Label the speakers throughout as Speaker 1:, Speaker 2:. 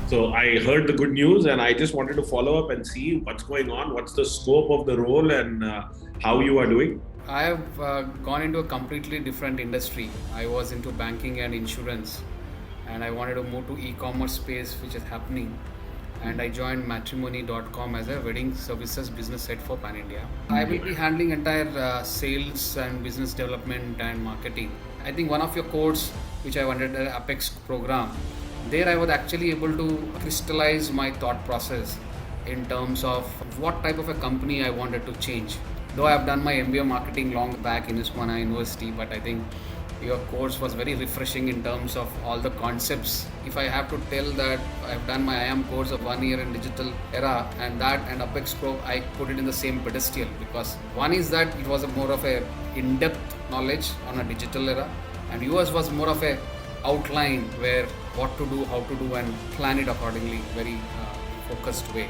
Speaker 1: So I heard the good news, and I just wanted to follow up and see what's going on, what's the scope of the role, and how you are doing.
Speaker 2: I have gone into a completely different industry. I was into banking and insurance, and I wanted to move to e-commerce space, which is happening. And I joined matrimony.com as a wedding services business head for Pan India. I will be handling entire sales and business development and marketing. I think one of your course, which I wanted, the Apex program, there I was actually able to crystallize my thought process in terms of what type of a company I wanted to change. Though I have done my MBA marketing long back in Usmana University, but I think your course was very refreshing in terms of all the concepts. If I have to tell that I've done my IAM course of 1 year in digital era, and that and Apex Pro, I put it in the same pedestal, because one is that it was a more of a in-depth knowledge on a digital era, and yours was more of a outline where what to do, how to do, and plan it accordingly, very focused way.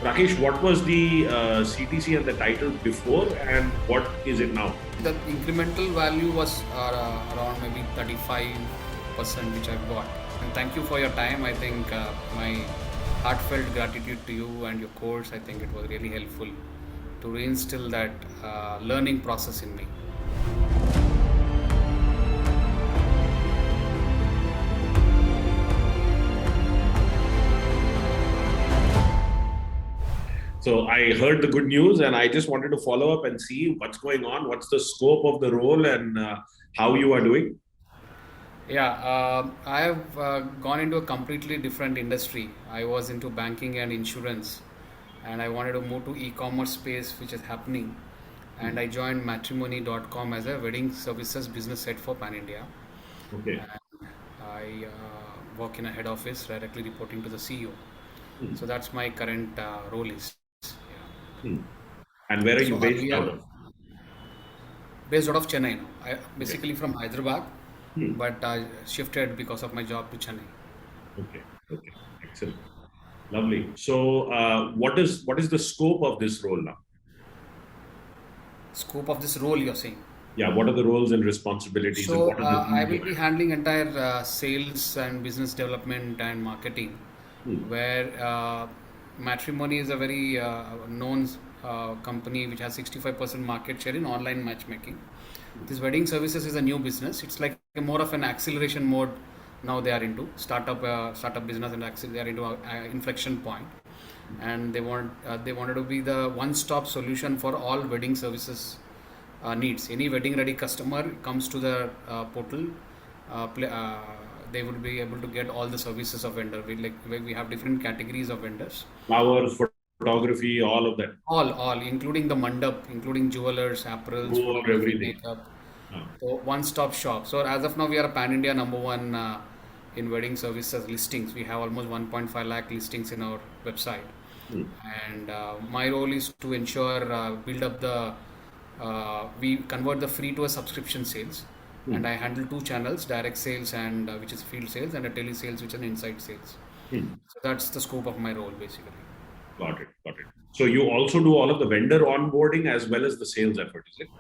Speaker 1: Rakesh, what was the CTC and the title before, and what is it now?
Speaker 2: The incremental value was around maybe 35%, which I've got. And thank you for your time. I think my heartfelt gratitude to you and your course. I think it was really helpful to reinstill that learning process in me.
Speaker 1: So I heard the good news, and I just wanted to follow up and see what's going on, what's the scope of the role, and how you are doing.
Speaker 2: Yeah, I have gone into a completely different industry. I was into banking and insurance, and I wanted to move to e-commerce space, which is happening. And I joined matrimony.com as a wedding services business head for Pan India.
Speaker 1: Okay.
Speaker 2: And I work in a head office directly reporting to the CEO.
Speaker 1: Hmm.
Speaker 2: So that's my current role is. Yeah.
Speaker 1: Hmm. And where are you
Speaker 2: So
Speaker 1: based out
Speaker 2: earlier,
Speaker 1: of?
Speaker 2: based out of Chennai now. I
Speaker 1: Okay.
Speaker 2: basically from Hyderabad,
Speaker 1: Hmm.
Speaker 2: but I shifted because of my job to Chennai.
Speaker 1: Okay. Okay. Excellent. Lovely. So, what is the scope of this role now?
Speaker 2: Scope of this role, you're saying?
Speaker 1: Yeah. What are the roles and responsibilities, and
Speaker 2: So
Speaker 1: what are the
Speaker 2: I
Speaker 1: teams
Speaker 2: will be
Speaker 1: divided?
Speaker 2: handling entire sales and business development and marketing,
Speaker 1: Hmm.
Speaker 2: where Matrimony is a very known company which has 65% market share in online matchmaking. This wedding services is a new business. It's like a more of an acceleration mode. Now they are into startup business, and they are into inflection point, and they wanted to be the one-stop solution for all wedding services needs. Any wedding ready customer comes to the portal, they would be able to get all the services of vendor. We have different categories of vendors,
Speaker 1: Flowers, photography, all of that.
Speaker 2: all including the mandap, including jewelers, apparels,
Speaker 1: Over
Speaker 2: photography,
Speaker 1: everything.
Speaker 2: makeup.
Speaker 1: Ah.
Speaker 2: So one stop shop. So as of now, we are a pan India number one in wedding services listings. We have almost 1.5 lakh listings in our website,
Speaker 1: Hmm.
Speaker 2: and my role is to ensure build up the we convert the free to a subscription sales,
Speaker 1: Hmm.
Speaker 2: and I handle two channels: direct sales, and which is field sales, and a tele sales, which is an inside sales.
Speaker 1: Hmm.
Speaker 2: So that's the scope of my role basically.
Speaker 1: Got it. Got it. So you also do all of the vendor onboarding as well as the sales effort, is it?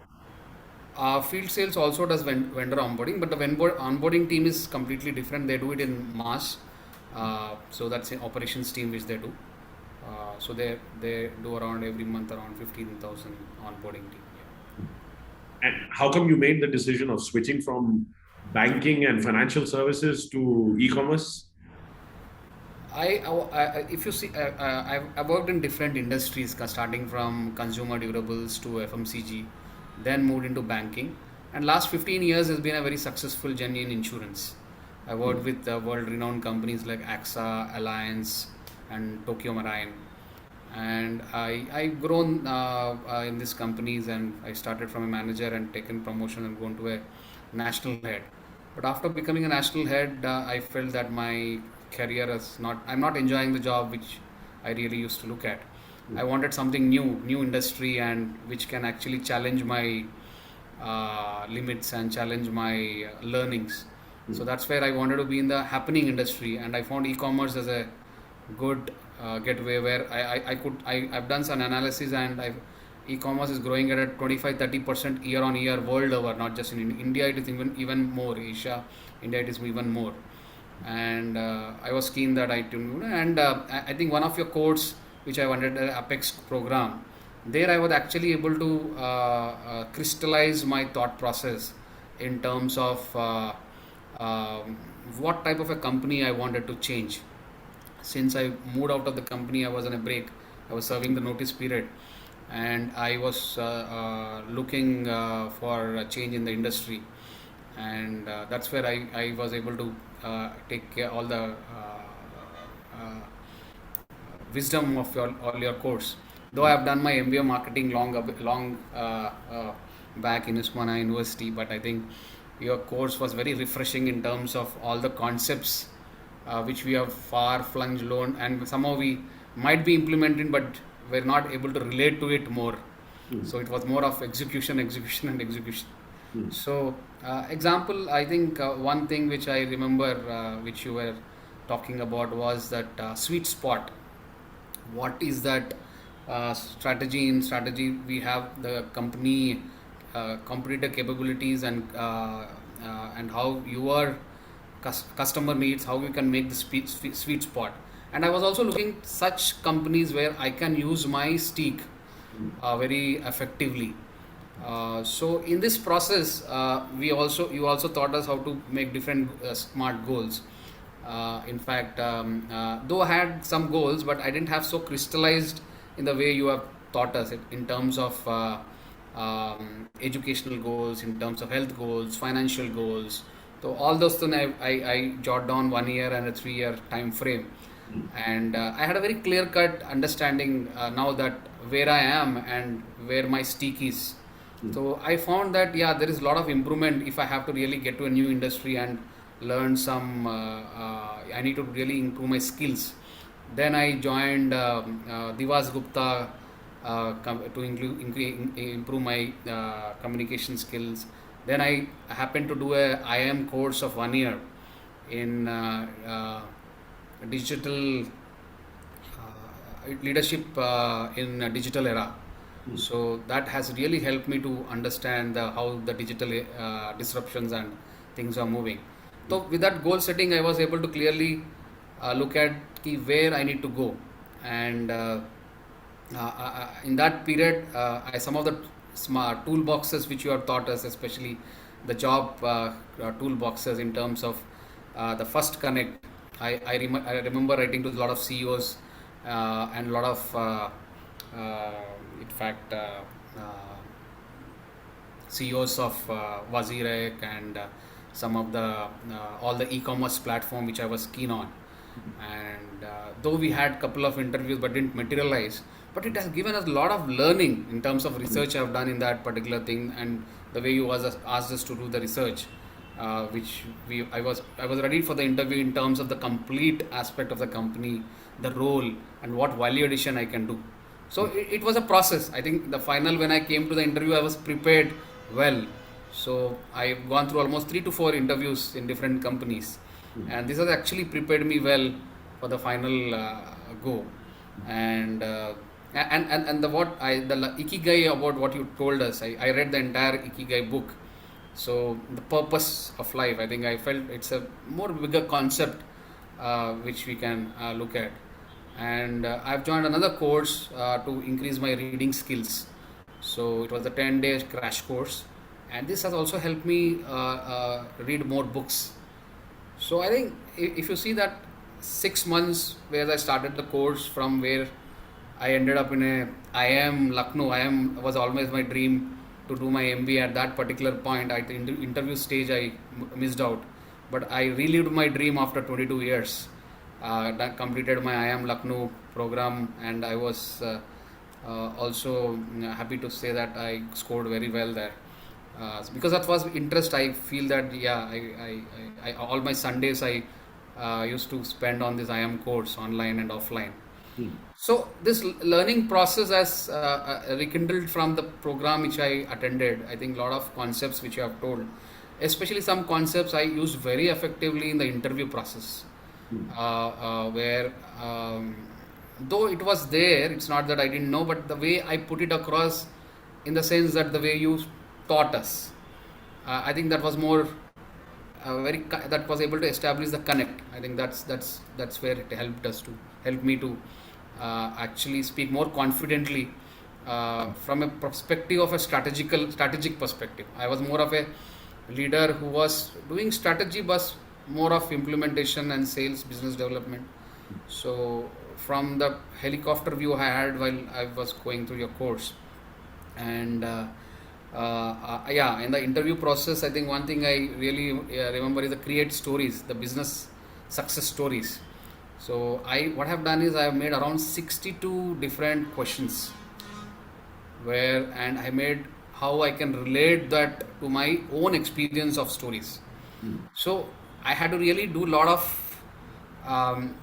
Speaker 2: Field sales also does vendor onboarding, but the vendor onboarding team is completely different. They do it in mass, so that's an operations team which they do. So they do around every month around 15,000 onboarding team.
Speaker 1: And how come you made the decision of switching from banking and financial services to e-commerce?
Speaker 2: If you see, I've worked in different industries, starting from consumer durables to FMCG, then moved into banking, and last 15 years has been a very successful journey in insurance. I worked
Speaker 1: Hmm.
Speaker 2: with world-renowned companies like AXA, Alliance, and Tokyo Marine, and I've grown in these companies, and I started from a manager and taken promotion and gone to a national head. But after becoming a national head, I felt that my career is not. I'm not enjoying the job which I really used to look at. I wanted something new industry, and which can actually challenge my limits and challenge my learnings. So
Speaker 1: Hmm.
Speaker 2: that's where I wanted to be in the happening industry, and I found e-commerce as a good getaway where I've done some analysis, and e-commerce is growing at a 25-30% year on year world over, not just in India. It is even more Asia, India it is even more. and I was keen that I tuned, and I think one of your course which I wanted, Apex program, there I was actually able to crystallize my thought process in terms of what type of a company I wanted to change. Since I moved out of the company, I was on a break. I was serving the notice period, and I was looking for a change in the industry, and that's where I was able to take care all the wisdom of all your course. Though I have done my MBA marketing back in Usmana University, but I think your course was very refreshing in terms of all the concepts which we have far flung alone, and somehow we might be implementing, but we're not able to relate to it more. So it was more of execution, execution, and execution. So, example, I think one thing which I remember, which you were talking about, was that sweet spot. What is that strategy? In strategy, we have the company competitor capabilities, and how your customer needs, how you can make the sweet spot. And I was also looking such companies where I can use my stick very effectively. So in this process, you also taught us how to make different smart goals. In fact, though I had some goals, but I didn't have so crystallized in the way you have taught us it, in terms of educational goals, in terms of health goals, financial goals. So all those things I jot down 1 year and a 3 year time frame, and I had a very clear cut understanding now that where I am and where my stick is. So I found that yeah, there is a lot of improvement if I have to really get to a new industry and learn some. I need to really improve my skills. Then I joined Divas Gupta to improve my communication skills. Then I happened to do a IIM course of 1 year in digital leadership in a digital era. So that has really helped me to understand how the digital disruptions and things are moving. So with that goal setting, I was able to clearly look at where I need to go, and in that period, some of the smart toolboxes which you have taught us, especially the job toolboxes in terms of the first connect. I remember writing to a lot of CEOs and a lot of in fact CEOs of Wazirek and some of the all the e-commerce platform which I was keen on, and though we had couple of interviews but didn't materialize, but it has given us a lot of learning in terms of research I've done in that particular thing, and the way you was asked us to do the research, which I was ready for the interview in terms of the complete aspect of the company, the role, and what value addition I can do. So it was a process. I think the final, when I came to the interview, I was prepared well. So I've gone through almost 3 to 4 interviews in different companies, and this has actually prepared me well for the final go. And the ikigai, about what you told us, I read the entire ikigai book. So the purpose of life, I think I felt it's a more bigger concept which we can look at. And I've joined another course to increase my reading skills. So it was a 10 day crash course, and this has also helped me read more books. So I think if you see that 6 months where I started the course from where I ended up in a IIM Lucknow. IIM was always my dream to do my MBA. At that particular point, at the interview stage, I missed out, but I relived my dream after 22 years. That completed my IIM Lucknow program, and I was also happy to say that I scored very well there. Because that was interest, I feel that yeah, I all my Sundays I used to spend on this IIM course, online and offline. So this learning process has rekindled from the program which I attended. I think a lot of concepts which you have told, especially some concepts I used very effectively in the interview process, where though it was there, it's not that I didn't know, but the way I put it across, in the sense that the way you taught us, I think that was more that was able to establish the connect. I think that's where it help me to actually speak more confidently from a perspective of a strategic perspective. I was more of a leader who was doing strategy, but more of implementation and sales, business development. So from the helicopter view I had while I was going through your course, and yeah, in the interview process, I think one thing I really remember is the create stories, the business success stories. So what I've done is I have made around 62 different questions and I made how I can relate that to my own experience of stories. So I had to really do a lot of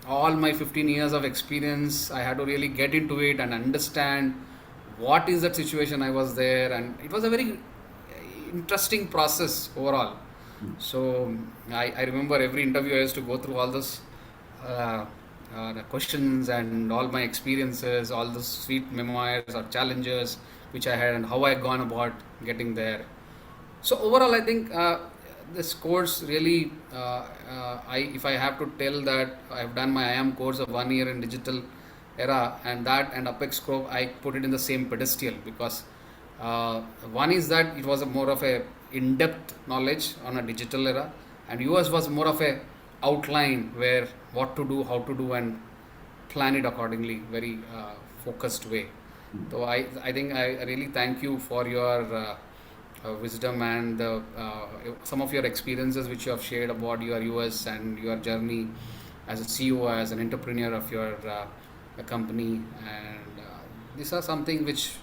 Speaker 2: all my 15 years of experience. I had to really get into it and understand what is that situation I was there, and it was a very interesting process overall. So I remember every interview I used to go through all those uh, the questions and all my experiences, all the sweet memoirs or challenges which I had, and how I gone about getting there. So overall, I think this course really, if I have to tell that I have done my IAM course of 1 year in digital era, and that and Apex Pro, I put it in the same pedestal because one is that it was a more of a in-depth knowledge on a digital era, and yours was more of a outline where what to do, how to do, and plan it accordingly, very focused way. So I think I really thank you for your wisdom and some of your experiences which you have shared about your US and your journey as a CEO, as an entrepreneur of your company. And these are something which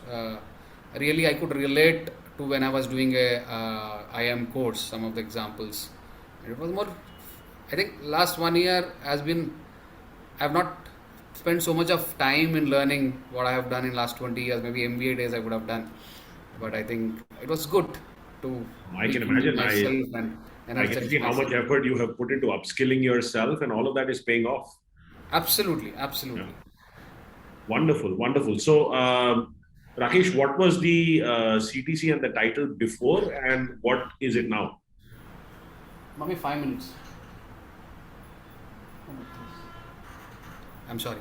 Speaker 2: really I could relate to when I was doing a IM course, some of the examples. It was more, I think last 1 year has been, I have not spent so much of time in learning what I have done in last 20 years. Maybe MBA days I would have done, but I think it was good to
Speaker 1: I can
Speaker 2: rekindle
Speaker 1: imagine.
Speaker 2: myself and
Speaker 1: I can
Speaker 2: energize
Speaker 1: see how much
Speaker 2: myself.
Speaker 1: effort you have put into upskilling yourself, and all of that is paying off.
Speaker 2: Absolutely,
Speaker 1: Yeah.
Speaker 2: absolutely.
Speaker 1: Wonderful, wonderful. So, Rakesh, what was the CTC and the title before, and what is it now?
Speaker 2: Maybe 5 minutes. I'm sorry.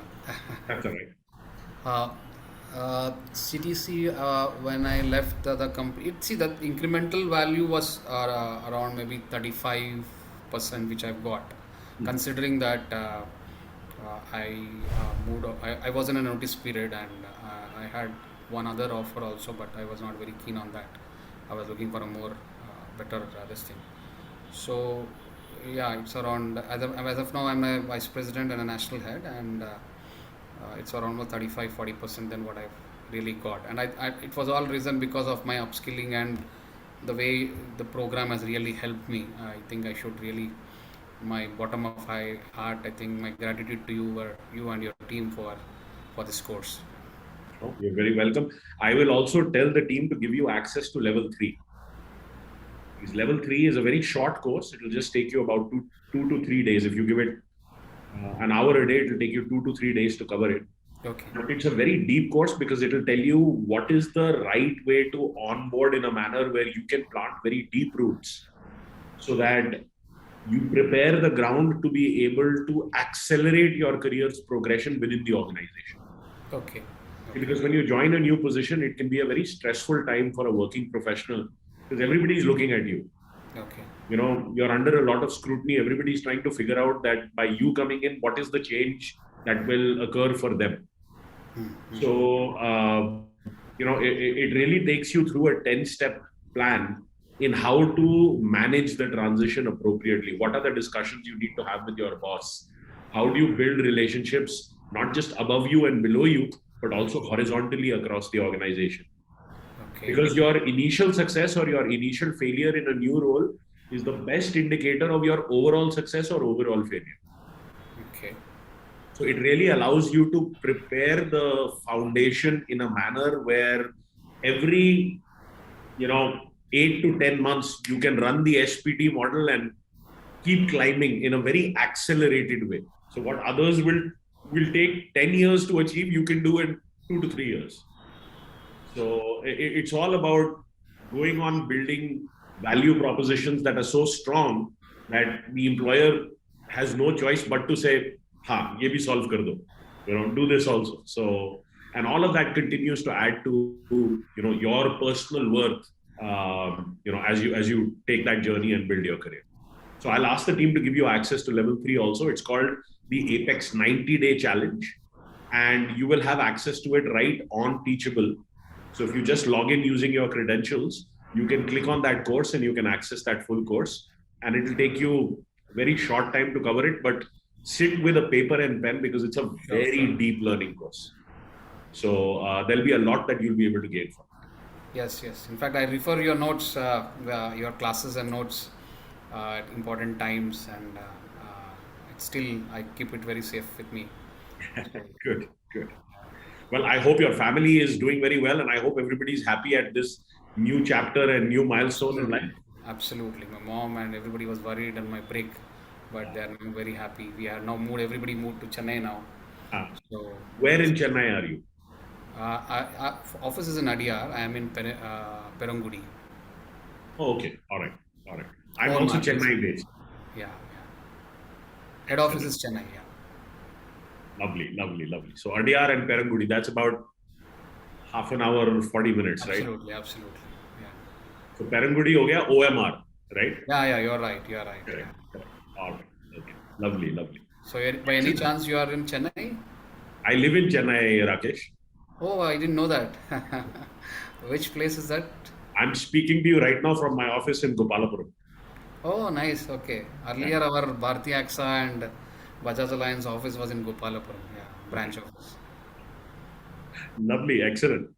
Speaker 1: That's all right.
Speaker 2: CTC, when I left the company, see that incremental value was around maybe 35%, which I've got, considering that I moved. I was in a notice period, and I had one other offer also, but I was not very keen on that. I was looking for a more better this thing. So yeah, it's around as of now I'm a vice president and a national head, and it's around about 35-40% than what I've really got. And it was all reason because of my upskilling and the way the program has really helped me. I think I should really, my bottom of my heart, I think my gratitude to you and your team for this course.
Speaker 1: Oh, you're very welcome. I will also tell the team to give you access to level 3. Because level 3 is a very short course. It will just take you about 2 to 3 days. If you give it an hour a day, it will take you 2 to 3 days to cover it.
Speaker 2: Okay.
Speaker 1: But it's a very deep course because it will tell you what is the right way to onboard in a manner where you can plant very deep roots so that you prepare the ground to be able to accelerate your career's progression within the organization.
Speaker 2: Okay.
Speaker 1: Because when you join a new position, it can be a very stressful time for a working professional because everybody is looking at you.
Speaker 2: Okay.
Speaker 1: You know, you're under a lot of scrutiny. Everybody is trying to figure out that by you coming in, what is the change that will occur for them. So, you know, it really takes you through a 10-step plan in how to manage the transition appropriately. What are the discussions you need to have with your boss? How do you build relationships, not just above you and below you, but also horizontally across the organization?
Speaker 2: Okay.
Speaker 1: Because your initial success or your initial failure in a new role is the best indicator of your overall success or overall failure.
Speaker 2: Okay.
Speaker 1: So it really allows you to prepare the foundation in a manner where every, 8 to 10 months, you can run the SPT model and keep climbing in a very accelerated way. So what others will take 10 years to achieve, you can do in 2 to 3 years. So it's all about going on building value propositions that are so strong that the employer has no choice but to say, "Ha, ye bhi solve kar do." Do this also. So, and all of that continues to add to your personal worth. As you take that journey and build your career. So I'll ask the team to give you access to level 3 also. It's called the Apex 90-day challenge, and you will have access to it right on Teachable. So if you just log in using your credentials, you can click on that course and you can access that full course. And it will take you a very short time to cover it, but sit with a paper and pen because it's a very deep learning course. So there'll be a lot that you'll be able to gain from it.
Speaker 2: Yes, yes. In fact, I refer your notes, your classes and notes at important times, and it's still I keep it very safe with me.
Speaker 1: Good, good. Well, I hope your family is doing very well, and I hope everybody's happy at this new chapter and new milestone in life.
Speaker 2: Absolutely. My mom and everybody was worried on my break, but they are now very happy. We are now moved. Everybody moved to Chennai now.
Speaker 1: Ah.
Speaker 2: So
Speaker 1: Where in Chennai are you?
Speaker 2: office is in Adyar. I am in Perangudi.
Speaker 1: Oh, okay. All right. All right. I'm
Speaker 2: Four
Speaker 1: also
Speaker 2: markets.
Speaker 1: Chennai based.
Speaker 2: Yeah, yeah. Head office is Chennai. Yeah.
Speaker 1: Lovely, lovely, lovely. So Adyar and Perangudi, that's about half an hour, 40 minutes, right?
Speaker 2: Absolutely, absolutely. Yeah.
Speaker 1: So Perangudi ho gaya OMR, right?
Speaker 2: Yeah, yeah. You're right. You're right.
Speaker 1: Correct,
Speaker 2: Yeah.
Speaker 1: correct. All right. Okay. Lovely, lovely.
Speaker 2: So by any chance you are in Chennai?
Speaker 1: I live in Chennai, Rakesh.
Speaker 2: Oh, I didn't know that. Which place is that?
Speaker 1: I'm speaking to you right now from my office in Gopalapuram.
Speaker 2: Oh, nice. Okay. Earlier, our Bharti AXA and Bajaj Alliance office was in Gopalapuram. Yeah, branch office.
Speaker 1: Lovely, excellent.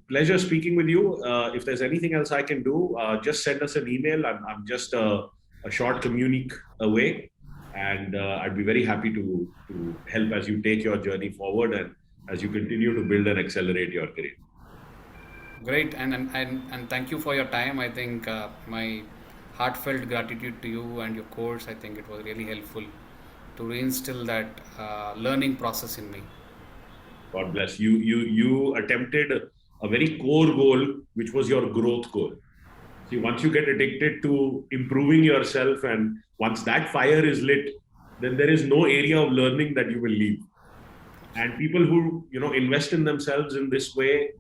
Speaker 1: Pleasure speaking with you. If there's anything else I can do, just send us an email. I'm just a short communique away, and I'd be very happy to help as you take your journey forward and as you continue to build and accelerate your career.
Speaker 2: Great, and thank you for your time. I think my heartfelt gratitude to you and your course. I think it was really helpful to reinstill that learning process in me.
Speaker 1: God bless you. You attempted a very core goal, which was your growth goal. See, once you get addicted to improving yourself, and once that fire is lit, then there is no area of learning that you will leave. And people who invest in themselves in this way,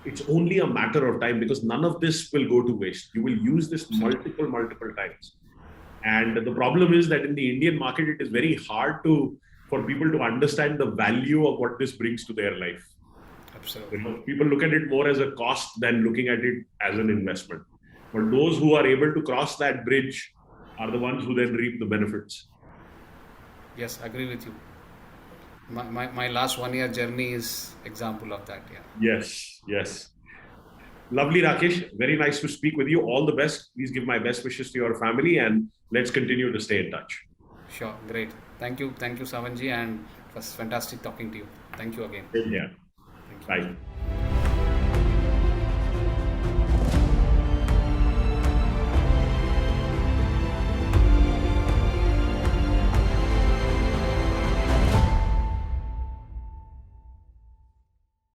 Speaker 1: it's only a matter of time because none of this will go to waste. You will use this multiple times. And the problem is that in the Indian market, it is very hard for people to understand the value of what this brings to their life.
Speaker 2: Absolutely.
Speaker 1: People look at it more as a cost than looking at it as an investment. But those who are able to cross that bridge are the ones who then reap the benefits.
Speaker 2: Yes, agree with you. My last 1 year journey is example of that. Yeah.
Speaker 1: Yes, yes. Lovely, Rakesh. Very nice to speak with you. All the best. Please give my best wishes to your family, and let's continue to stay in touch.
Speaker 2: Sure, great. Thank you, Savanji, and it was fantastic talking to you. Thank you again.
Speaker 1: Yeah.
Speaker 2: Thank you.
Speaker 1: Bye.